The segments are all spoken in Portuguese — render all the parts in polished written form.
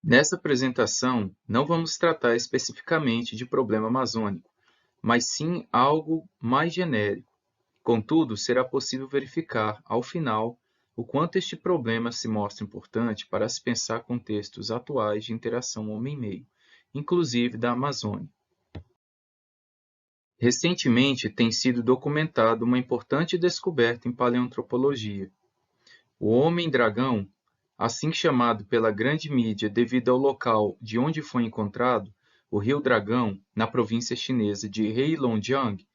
Nessa apresentação, não vamos tratar especificamente de problema amazônico, mas sim algo mais genérico. Contudo, será possível verificar, ao final, o quanto este problema se mostra importante para se pensar contextos atuais de interação homem-meio, inclusive da Amazônia. Recentemente tem sido documentada uma importante descoberta em paleoantropologia. O homem-dragão, assim chamado pela grande mídia devido ao local de onde foi encontrado, o Rio Dragão, na província chinesa de Heilongjiang,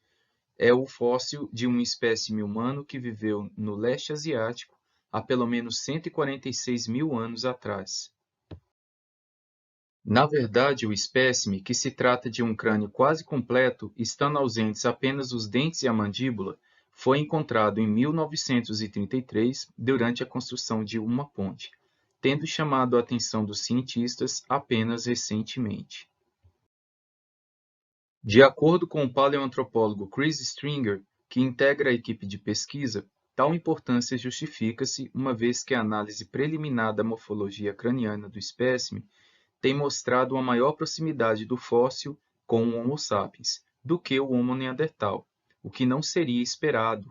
é o fóssil de um espécime humano que viveu no leste asiático há pelo menos 146 mil anos atrás. Na verdade, o espécime, que se trata de um crânio quase completo, estando ausentes apenas os dentes e a mandíbula, foi encontrado em 1933 durante a construção de uma ponte, tendo chamado a atenção dos cientistas apenas recentemente. De acordo com o paleoantropólogo Chris Stringer, que integra a equipe de pesquisa, tal importância justifica-se uma vez que a análise preliminar da morfologia craniana do espécime tem mostrado uma maior proximidade do fóssil com o Homo sapiens do que o Homo neandertal, o que não seria esperado.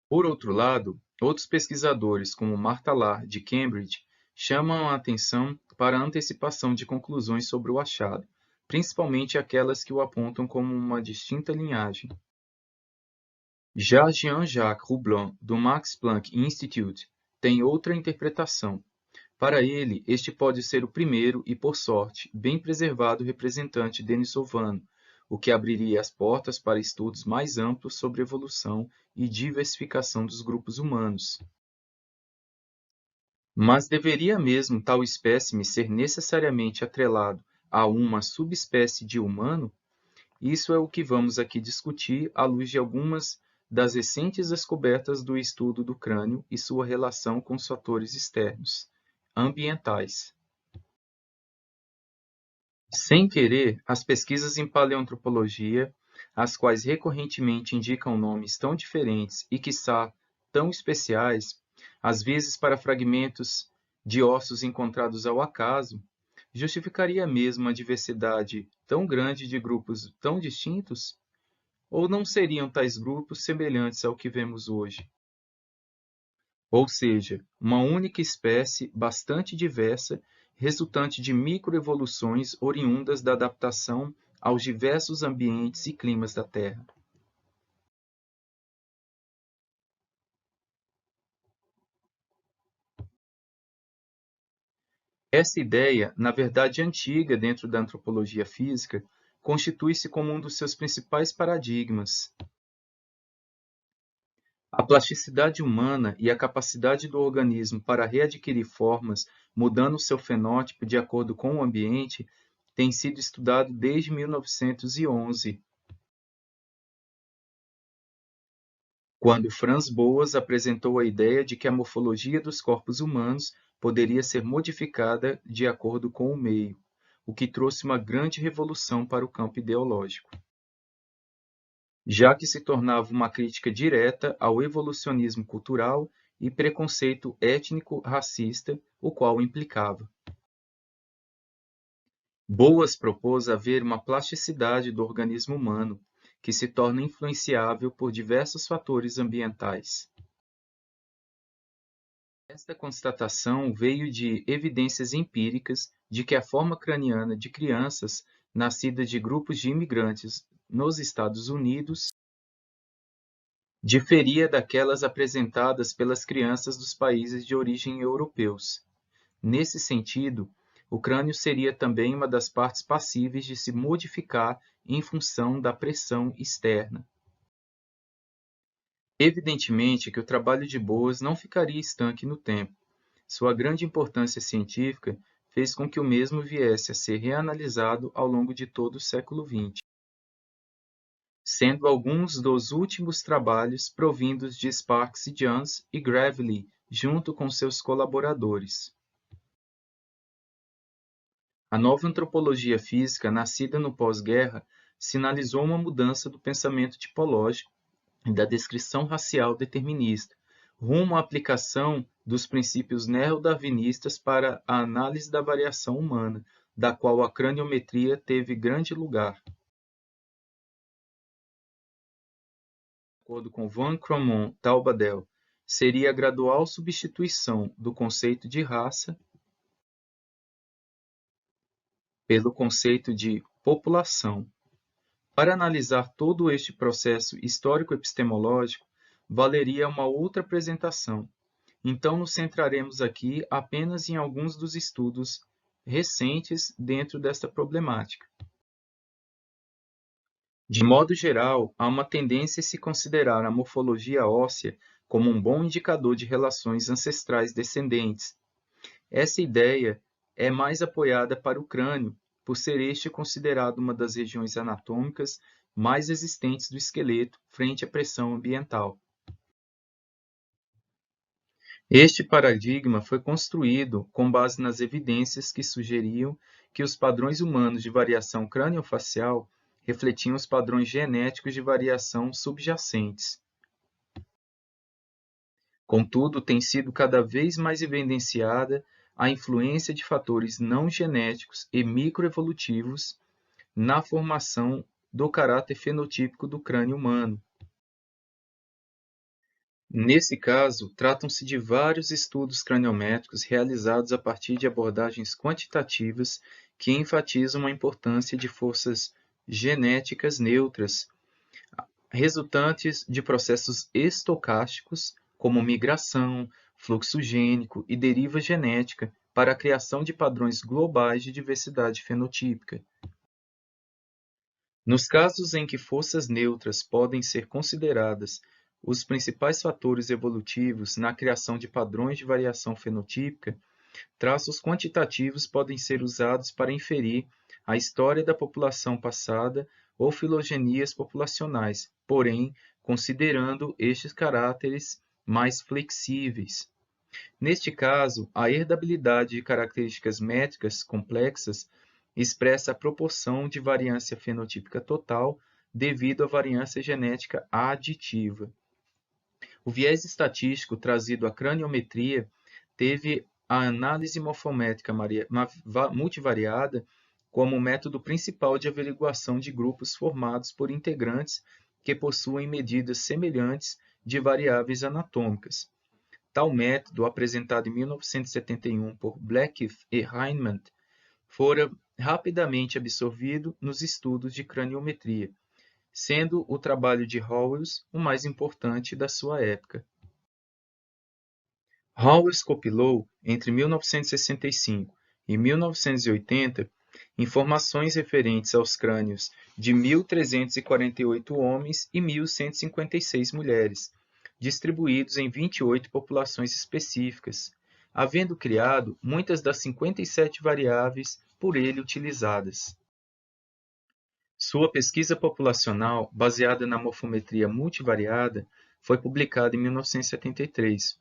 Por outro lado, outros pesquisadores, como Martha Lahr, de Cambridge, chamam a atenção para a antecipação de conclusões sobre o achado, principalmente aquelas que o apontam como uma distinta linhagem. Já Jean-Jacques Roublin, do Max Planck Institute, tem outra interpretação. Para ele, este pode ser o primeiro e, por sorte, bem preservado representante denisovano, o que abriria as portas para estudos mais amplos sobre evolução e diversificação dos grupos humanos. Mas deveria mesmo tal espécime ser necessariamente atrelado a uma subespécie de humano? Isso é o que vamos aqui discutir à luz de algumas das recentes descobertas do estudo do crânio e sua relação com os fatores externos, ambientais. Sem querer, as pesquisas em paleoantropologia, as quais recorrentemente indicam nomes tão diferentes e, quiçá, tão especiais, às vezes para fragmentos de ossos encontrados ao acaso, justificaria mesmo uma diversidade tão grande de grupos tão distintos? Ou não seriam tais grupos semelhantes ao que vemos hoje? Ou seja, uma única espécie bastante diversa, resultante de microevoluções oriundas da adaptação aos diversos ambientes e climas da Terra. Essa ideia, na verdade antiga dentro da antropologia física, constitui-se como um dos seus principais paradigmas. A plasticidade humana e a capacidade do organismo para readquirir formas, mudando seu fenótipo de acordo com o ambiente, tem sido estudado desde 1911, quando Franz Boas apresentou a ideia de que a morfologia dos corpos humanos poderia ser modificada de acordo com o meio, o que trouxe uma grande revolução para o campo ideológico, já que se tornava uma crítica direta ao evolucionismo cultural e preconceito étnico-racista, o qual implicava. Boas propôs haver uma plasticidade do organismo humano, que se torna influenciável por diversos fatores ambientais. Esta constatação veio de evidências empíricas de que a forma craniana de crianças nascidas de grupos de imigrantes nos Estados Unidos diferia daquelas apresentadas pelas crianças dos países de origem europeus. Nesse sentido, o crânio seria também uma das partes passíveis de se modificar em função da pressão externa. Evidentemente que o trabalho de Boas não ficaria estanque no tempo. Sua grande importância científica fez com que o mesmo viesse a ser reanalisado ao longo de todo o século XX, sendo alguns dos últimos trabalhos provindos de Sparks e Jones e Gravely, junto com seus colaboradores. A nova antropologia física, nascida no pós-guerra, sinalizou uma mudança do pensamento tipológico e da descrição racial determinista, rumo à aplicação dos princípios neo-darwinistas para a análise da variação humana, da qual a craniometria teve grande lugar. De acordo com Van Cromon Taubadel, seria a gradual substituição do conceito de raça pelo conceito de população. Para analisar todo este processo histórico-epistemológico, valeria uma outra apresentação. Então, nos centraremos aqui apenas em alguns dos estudos recentes dentro desta problemática. De modo geral, há uma tendência a se considerar a morfologia óssea como um bom indicador de relações ancestrais descendentes. Essa ideia é mais apoiada para o crânio, por ser este considerado uma das regiões anatômicas mais resistentes do esqueleto frente à pressão ambiental. Este paradigma foi construído com base nas evidências que sugeriam que os padrões humanos de variação craniofacial refletiam os padrões genéticos de variação subjacentes. Contudo, tem sido cada vez mais evidenciada a influência de fatores não genéticos e microevolutivos na formação do caráter fenotípico do crânio humano. Nesse caso, tratam-se de vários estudos craniométricos realizados a partir de abordagens quantitativas que enfatizam a importância de forças genéticas neutras, resultantes de processos estocásticos, como migração, fluxo gênico e deriva genética, para a criação de padrões globais de diversidade fenotípica. Nos casos em que forças neutras podem ser consideradas os principais fatores evolutivos na criação de padrões de variação fenotípica, traços quantitativos podem ser usados para inferir a história da população passada ou filogenias populacionais, porém, considerando estes caráteres mais flexíveis. Neste caso, a herdabilidade de características métricas complexas expressa a proporção de variância fenotípica total devido à variância genética aditiva. O viés estatístico trazido à craniometria teve a análise morfométrica multivariada como método principal de averiguação de grupos formados por integrantes que possuem medidas semelhantes de variáveis anatômicas. Tal método, apresentado em 1971 por Blackith e Heinemann, fora rapidamente absorvido nos estudos de craniometria, sendo o trabalho de Howells o mais importante da sua época. Howells compilou, entre 1965 e 1980, informações referentes aos crânios de 1.348 homens e 1.156 mulheres, distribuídos em 28 populações específicas, havendo criado muitas das 57 variáveis por ele utilizadas. Sua pesquisa populacional, baseada na morfometria multivariada, foi publicada em 1973.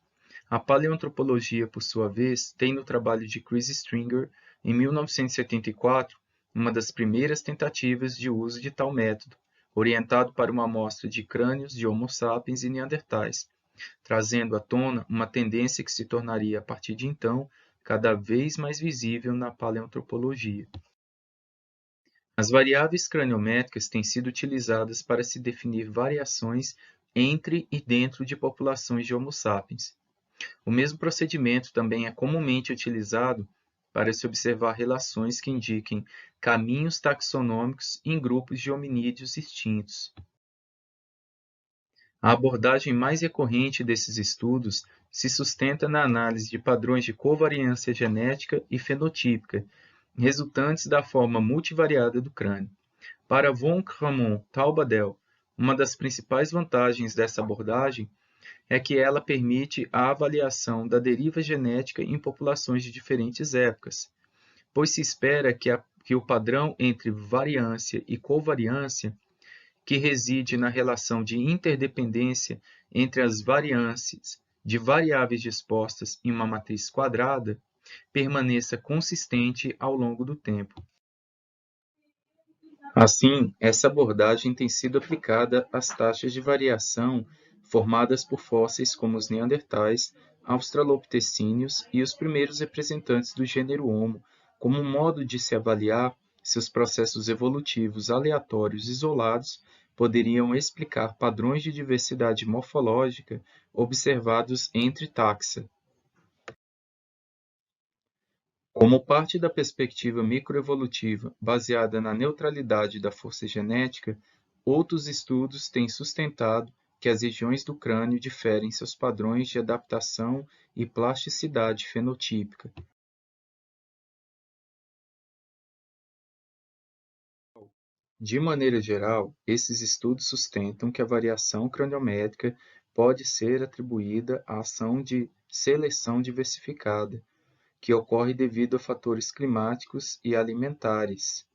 A paleoantropologia, por sua vez, tem no trabalho de Chris Stringer, em 1974, uma das primeiras tentativas de uso de tal método, orientado para uma amostra de crânios de Homo sapiens e Neandertais, trazendo à tona uma tendência que se tornaria, a partir de então, cada vez mais visível na paleoantropologia. As variáveis craniométricas têm sido utilizadas para se definir variações entre e dentro de populações de Homo sapiens. O mesmo procedimento também é comumente utilizado para se observar relações que indiquem caminhos taxonômicos em grupos de hominídeos extintos. A abordagem mais recorrente desses estudos se sustenta na análise de padrões de covariância genética e fenotípica, resultantes da forma multivariada do crânio. Para von Kramon-Taubadel, uma das principais vantagens dessa abordagem é que ela permite a avaliação da deriva genética em populações de diferentes épocas, pois se espera que o padrão entre variância e covariância, que reside na relação de interdependência entre as variâncias de variáveis dispostas em uma matriz quadrada, permaneça consistente ao longo do tempo. Assim, essa abordagem tem sido aplicada às taxas de variação formadas por fósseis como os neandertais australopitecíneos e os primeiros representantes do gênero Homo, como um modo de se avaliar se os processos evolutivos aleatórios isolados poderiam explicar padrões de diversidade morfológica observados entre taxa. Como parte da perspectiva microevolutiva baseada na neutralidade da força genética, outros estudos têm sustentado que as regiões do crânio diferem seus padrões de adaptação e plasticidade fenotípica. De maneira geral, esses estudos sustentam que a variação craniométrica pode ser atribuída à ação de seleção diversificada, que ocorre devido a fatores climáticos e alimentares.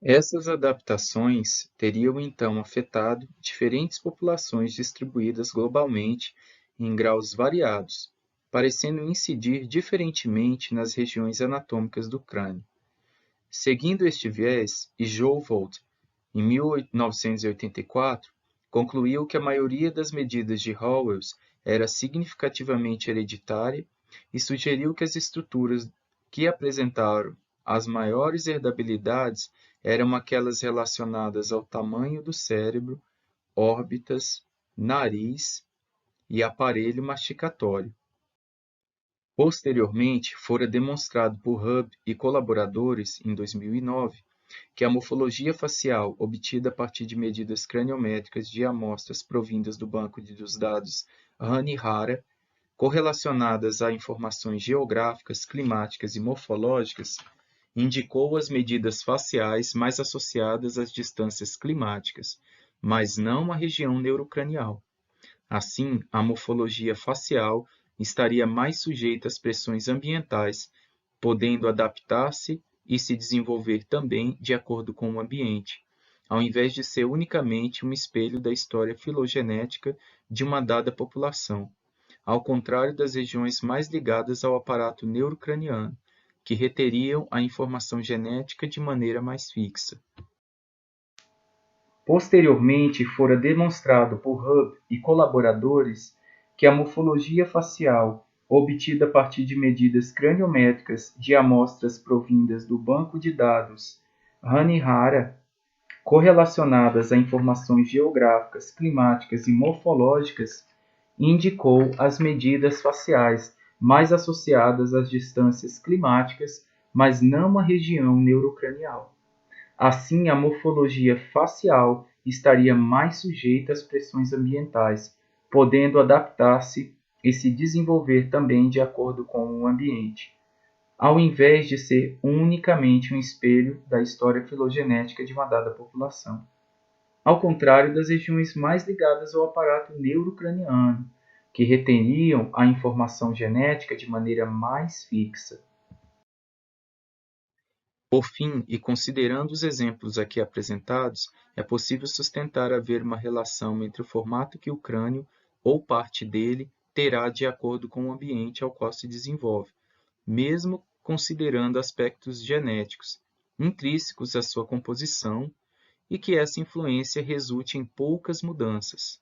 Essas adaptações teriam então afetado diferentes populações distribuídas globalmente em graus variados, parecendo incidir diferentemente nas regiões anatômicas do crânio. Seguindo este viés, Ijoveld, em 1984, concluiu que a maioria das medidas de Howells era significativamente hereditária e sugeriu que as estruturas que apresentaram as maiores herdabilidades eram aquelas relacionadas ao tamanho do cérebro, órbitas, nariz e aparelho mastigatório. Posteriormente, fora demonstrado por Hub e colaboradores em 2009 que a morfologia facial obtida a partir de medidas craniométricas de amostras provindas do banco dos dados Hanihara, correlacionadas a informações geográficas, climáticas e morfológicas, indicou as medidas faciais mais associadas às distâncias climáticas, mas não à região neurocranial. Assim, a morfologia facial estaria mais sujeita às pressões ambientais, podendo adaptar-se e se desenvolver também de acordo com o ambiente, ao invés de ser unicamente um espelho da história filogenética de uma dada população, ao contrário das regiões mais ligadas ao aparato neurocraniano, que reteriam a informação genética de maneira mais fixa. Posteriormente, fora demonstrado por Hub e colaboradores que a morfologia facial, obtida a partir de medidas craniométricas de amostras provindas do banco de dados Hanihara, correlacionadas a informações geográficas, climáticas e morfológicas, indicou as medidas faciais mais associadas às distâncias climáticas, mas não à região neurocranial. Assim, a morfologia facial estaria mais sujeita às pressões ambientais, podendo adaptar-se e se desenvolver também de acordo com o ambiente, ao invés de ser unicamente um espelho da história filogenética de uma dada população. Ao contrário das regiões mais ligadas ao aparato neurocraniano, que reteriam a informação genética de maneira mais fixa. Por fim, e considerando os exemplos aqui apresentados, é possível sustentar haver uma relação entre o formato que o crânio, ou parte dele, terá de acordo com o ambiente ao qual se desenvolve, mesmo considerando aspectos genéticos, intrínsecos à sua composição, e que essa influência resulte em poucas mudanças.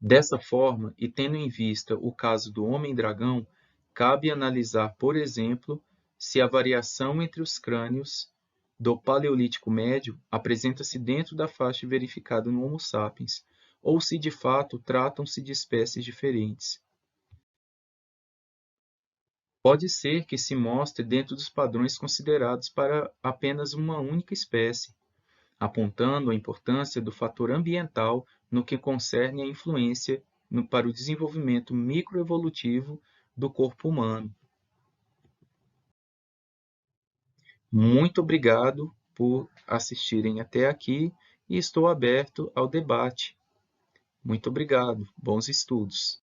Dessa forma, e tendo em vista o caso do homem-dragão, cabe analisar, por exemplo, se a variação entre os crânios do Paleolítico Médio apresenta-se dentro da faixa verificada no Homo sapiens, ou se de fato tratam-se de espécies diferentes. Pode ser que se mostre dentro dos padrões considerados para apenas uma única espécie, apontando a importância do fator ambiental no que concerne a influência para o desenvolvimento microevolutivo do corpo humano. Muito obrigado por assistirem até aqui e estou aberto ao debate. Muito obrigado. Bons estudos.